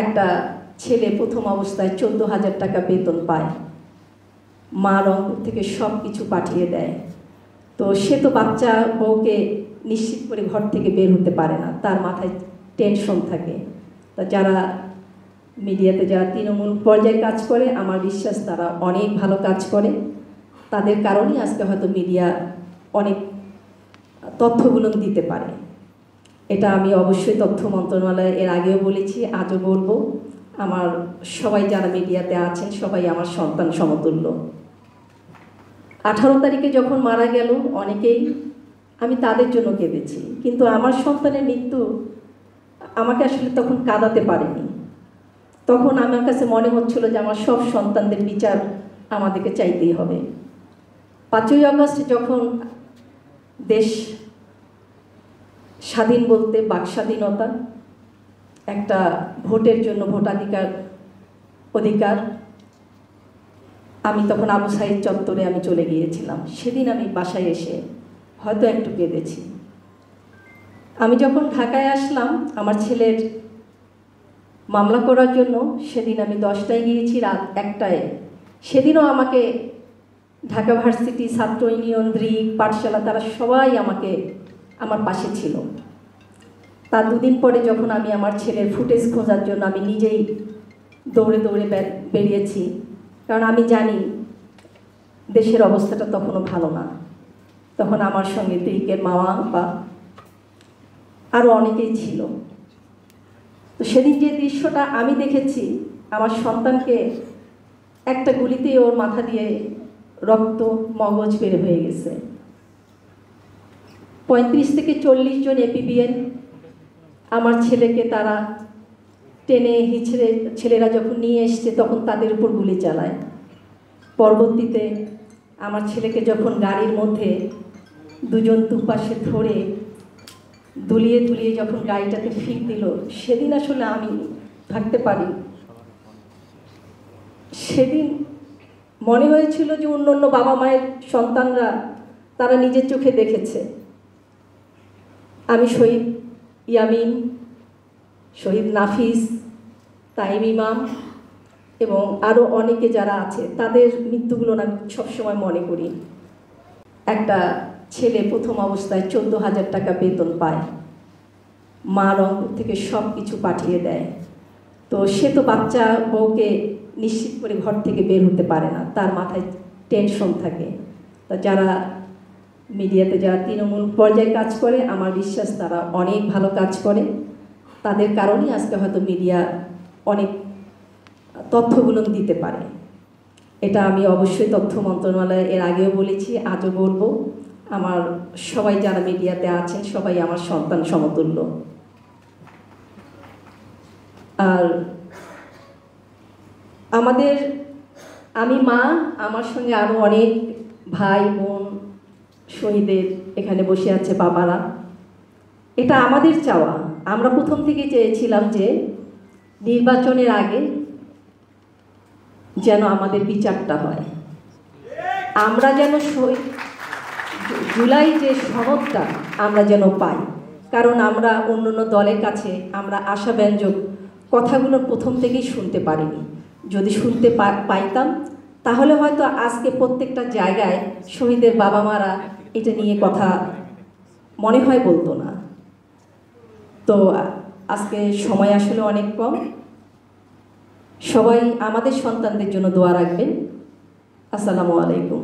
একটা ছেলে প্রথম অবস্থায় 14,000 টাকা বেতন পায়, মা রংপুর থেকে সব কিছু পাঠিয়ে দেয়। তো সে তো বাচ্চা বউকে নিশ্চিত করে ঘর থেকে বের হতে পারে না, তার মাথায় টেনশন থাকে। তা যারা মিডিয়াতে যারা তৃণমূল পর্যায়ে কাজ করে, আমার বিশ্বাস তারা অনেক ভালো কাজ করে। তাদের কারণেই আজকে হয়তো মিডিয়া অনেক তথ্যগুলো দিতে পারে। এটা আমি অবশ্যই তথ্য মন্ত্রণালয়ে এর আগেও বলেছি, আজও বলবো। আমার সবাই যারা মিডিয়াতে আছেন সবাই আমার সন্তান সমতুল্য। 18 তারিখে যখন মারা গেল অনেকেই, আমি তাদের জন্য কেঁদেছি, কিন্তু আমার সন্তানের মৃত্যু আমাকে আসলে তখন কাঁদাতে পারেনি। তখন আমার কাছে মনে হচ্ছিল যে আমার সব সন্তানদের বিচার আমাদেরকে চাইতেই হবে। 5ই আগস্ট যখন দেশ স্বাধীন বলতে বাক স্বাধীনতা, একটা ভোটের জন্য অধিকার, আমি তখন আবু সাইদ চত্বরে আমি চলে গিয়েছিলাম। সেদিন আমি বাসায় এসে হয়তো একটু কেঁদেছি। আমি যখন ঢাকায় আসলাম আমার ছেলের মামলা করার জন্য, সেদিন আমি 10টায় গিয়েছি, রাত 1টায়। সেদিনও আমাকে ঢাকা ভার্সিটি ছাত্র ইউনিয়ন, রিগ, পাঠশালা, তারা সবাই আমার পাশে ছিল। তার 2 দিন পরে যখন আমি আমার ছেলের ফুটেজ খোঁজার জন্য আমি নিজেই দৌড়ে দৌড়ে বেরিয়েছি, কারণ আমি জানি দেশের অবস্থাটা তখনও ভালো না। তখন আমার সঙ্গে দিকের মা বা আরও অনেকেই ছিল। তো সেদিন যে দৃশ্যটা আমি দেখেছি, আমার সন্তানকে একটা গুলিতে ওর মাথা দিয়ে রক্ত মগজ বের হয়ে গেছে। 35 থেকে 40 জন এপিবিএন আমার ছেলেকে তারা টেনে হিচড়ে, ছেলেরা যখন নিয়ে এসছে তখন তাদের উপর গুলি চালায়। পরবর্তীতে আমার ছেলেকে যখন গাড়ির মধ্যে 2 জন দুপাশে ধরে দুলিয়ে দুলিয়ে যখন গাড়িটাতে ফিক দিল, সেদিন আসলে আমি থাকতে পারি। সেদিন মনে হয়েছিল যে অন্য বাবা মায়ের সন্তানরা তারা নিজের চোখে দেখেছে। আমি শহীদ ইয়ামিন, শহীদ নাফিস, তাইম ইমাম এবং আরও অনেকে যারা আছে তাদের মৃত্যুগুলো আমি সবসময় মনে করি। একটা ছেলে প্রথম অবস্থায় 14,000 টাকা বেতন পায়, মা রংপুর থেকে সব কিছু পাঠিয়ে দেয়। তো সে তো বাচ্চা বউকে নিশ্চিত করে ঘর থেকে বের হতে পারে না, তার মাথায় টেনশন থাকে। তা যারা মিডিয়াতে যারা তৃণমূল পর্যায়ে কাজ করে, আমার বিশ্বাস তারা অনেক ভালো কাজ করে। তাদের কারণেই আজকে হয়তো মিডিয়া অনেক তথ্যগুলো দিতে পারে। এটা আমি অবশ্যই তথ্য মন্ত্রণালয়ে এর আগেও বলেছি, আজও বলবো। আমার সবাই যারা মিডিয়াতে আছেন সবাই আমার সন্তান সমতুল্য। আর আমি মা, আমার সঙ্গে আরও অনেক ভাই বোন শহীদের এখানে বসে আছে বাবারা। এটা আমাদের চাওয়া। আমরা প্রথম থেকে চেয়েছিলাম যে নির্বাচনের আগে যেন আমাদের বিচারটা হয়, আমরা যেন জুলাই যে সনদটা আমরা যেন পাই। কারণ আমরা অন্য দলের কাছে আমরা আশাব্যঞ্জক কথাগুলো প্রথম থেকেই শুনতে পারিনি। যদি শুনতে পাইতাম তাহলে হয়তো আজকে প্রত্যেকটা জায়গায় শহীদের বাবা মারা এটা নিয়ে কথা মনে হয় বলতো না। তো আজকে সময় আসলে অনেক কম। সবাই আমাদের সন্তানদের জন্য দোয়া রাখবেন। আসসালামু আলাইকুম।